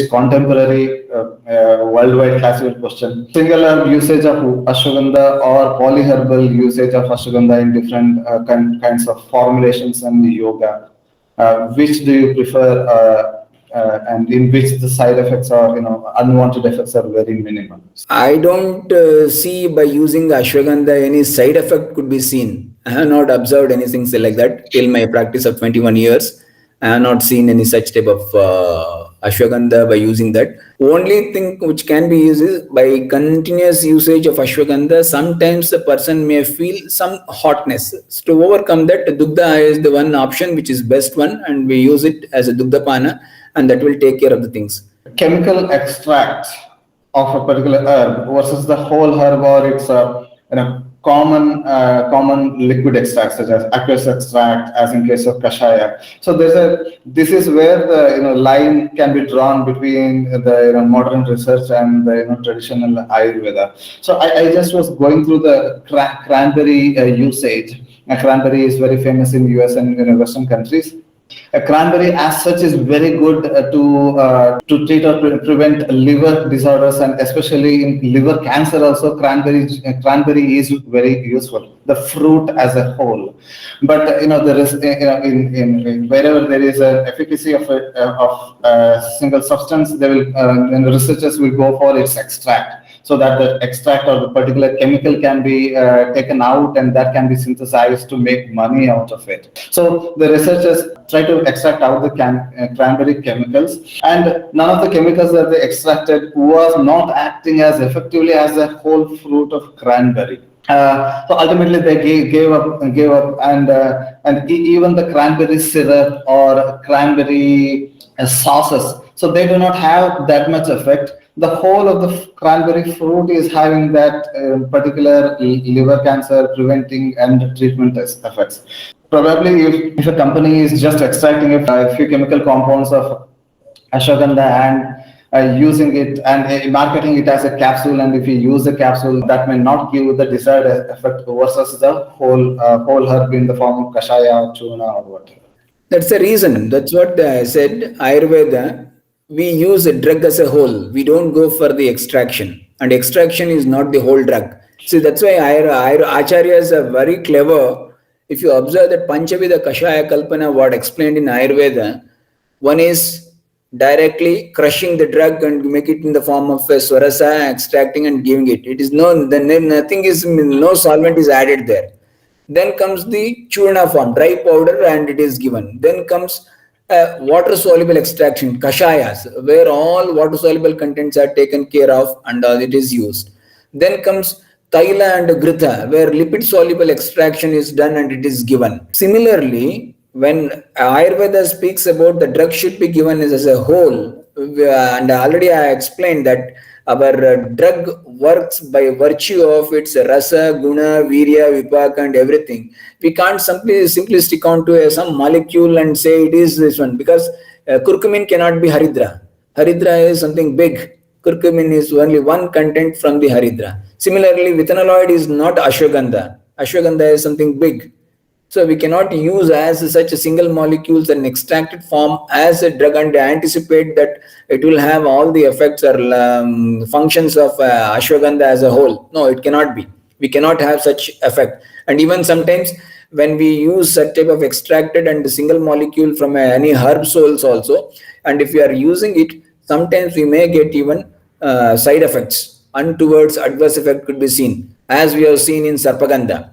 contemporary worldwide classical question. Singular usage of ashwagandha or polyherbal usage of ashwagandha in different kinds of formulations and yoga. Which do you prefer, and in which the side effects or unwanted effects are very minimal? I don't see by using ashwagandha any side effect could be seen. I have not observed anything like that till my practice of 21 years. I have not seen any such type of ashwagandha by using that. Only thing which can be used is by continuous usage of ashwagandha. Sometimes the person may feel some hotness. So to overcome that, dugdha is the one option which is best one, and we use it as a dugdha pana, and that will take care of the things. Chemical extract of a particular herb versus the whole herb, or it's a common liquid extract such as aqueous extract, as in case of kashaya. So this is where the line can be drawn between the modern research and the traditional Ayurveda. So I just was going through the cranberry usage. Cranberry is very famous in US and Western countries. Cranberry as such is very good to treat or prevent liver disorders, and especially in liver cancer also cranberry is very useful, the fruit as a whole. But there is in wherever there is an efficacy of a single substance, they will and the researchers will go for its extract, so that the extract or the particular chemical can be taken out, and that can be synthesized to make money out of it. So the researchers try to extract out the cranberry chemicals, and none of the chemicals that they extracted was not acting as effectively as the whole fruit of cranberry. So ultimately they gave up, and even the cranberry syrup or cranberry sauces, so they do not have that much effect. The whole of the cranberry fruit is having that particular liver cancer preventing and treatment effects. Probably if a company is just extracting a few chemical compounds of ashwagandha and using it and marketing it as a capsule, and if you use the capsule, that may not give the desired effect versus the whole herb in the form of kashaya or churna or whatever. That's the reason. That's what I said. Ayurveda, we use a drug as a whole. We don't go for the extraction, and extraction is not the whole drug. See, that's why acharyas are very clever. If you observe that Panchavida Kashaya Kalpana, what explained in Ayurveda, one is directly crushing the drug and make it in the form of a swarasa, extracting and giving it. It is nothing is, no solvent is added there. Then comes the churna form, dry powder, and it is given. Then comes water soluble extraction, kashayas, where all water soluble contents are taken care of and it is used. Then comes taila and gritha, where lipid soluble extraction is done and it is given. Similarly, when Ayurveda speaks about the drug should be given as a whole, and already I explained that our drug works by virtue of its rasa, guna, virya, vipaka and everything. We can't simply stick on to some molecule and say it is this one, because curcumin cannot be haridra. Haridra is something big. Curcumin is only one content from the haridra. Similarly, vithanoloid is not ashwagandha. Ashwagandha is something big. So we cannot use as such a single molecules and extracted form as a drug and anticipate that it will have all the effects or functions of ashwagandha as a whole. No, it cannot be. We cannot have such effect. And even sometimes when we use such type of extracted and single molecule from any herb soils also, and if we are using it, sometimes we may get even side effects. Untowards adverse effect could be seen, as we have seen in Sarpagandha.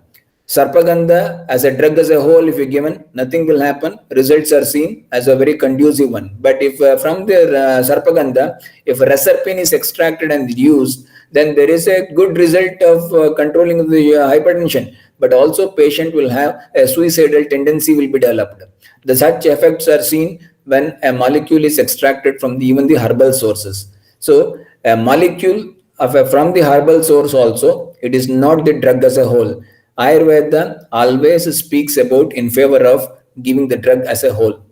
Sarpagandha as a drug as a whole, if you given, nothing will happen. Results are seen as a very conducive one. But if from the Sarpagandha, if reserpine is extracted and used, then there is a good result of controlling the hypertension. But also patient will have a suicidal tendency will be developed. The such effects are seen when a molecule is extracted from even the herbal sources. So a molecule from the herbal source also, it is not the drug as a whole. Ayurveda always speaks about in favor of giving the drug as a whole.